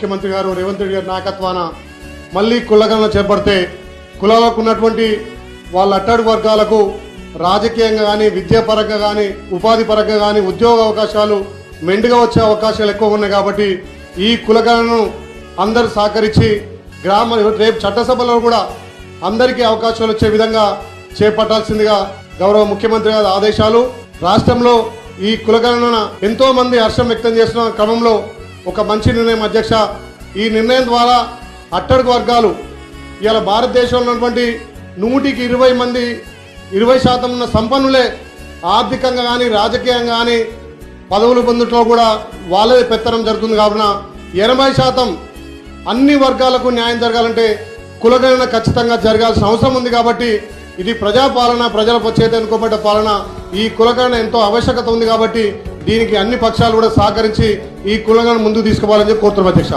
ముఖ్యమంత్రి గారు రేవంత్ రెడ్డి గారి నాయకత్వాన మళ్ళీ కులగణన చేపడితే కులాలకు ఉన్నటువంటి వాళ్ళ అట్టడుగు వర్గాలకు రాజకీయంగా కానీ విద్యాపరంగా కానీ ఉపాధి పరంగా కానీ ఉద్యోగ అవకాశాలు మెండుగా వచ్చే అవకాశాలు ఎక్కువ ఉన్నాయి కాబట్టి ఈ కులగణనను అందరూ సహకరించి రేపు చట్టసభలో కూడా అందరికీ అవకాశాలు వచ్చే విధంగా చేపట్టాల్సిందిగా గౌరవ ముఖ్యమంత్రి గారి ఆదేశాలు. రాష్ట్రంలో ఈ కులగణన ఎంతో మంది హర్షం వ్యక్తం చేస్తున్న క్రమంలో ఒక మంచి నిర్ణయం అధ్యక్ష. ఈ నిర్ణయం ద్వారా అట్టడుగు వర్గాలు ఇవాళ భారతదేశంలో ఉన్నటువంటి 120% ఉన్న సంపన్నులే ఆర్థికంగా కానీ రాజకీయంగా కానీ పదవులు పొందట్లో కూడా వాళ్ళే పెత్తనం జరుగుతుంది. కావున 80% అన్ని వర్గాలకు న్యాయం జరగాలంటే కులగణన ఖచ్చితంగా జరగాల్సిన అవసరం ఉంది. కాబట్టి ఇది ప్రజాపాలన, ప్రజల చేత ఎన్నుకోబడ్డ పాలన. ఈ కులగణన ఎంతో ఆవశ్యకత ఉంది కాబట్టి దీనికి అన్ని పక్షాలు కూడా సహకరించి ఈ కులగణన ముందుకు తీసుకుపోవాలని కోరుతున్నాం అధ్యక్ష.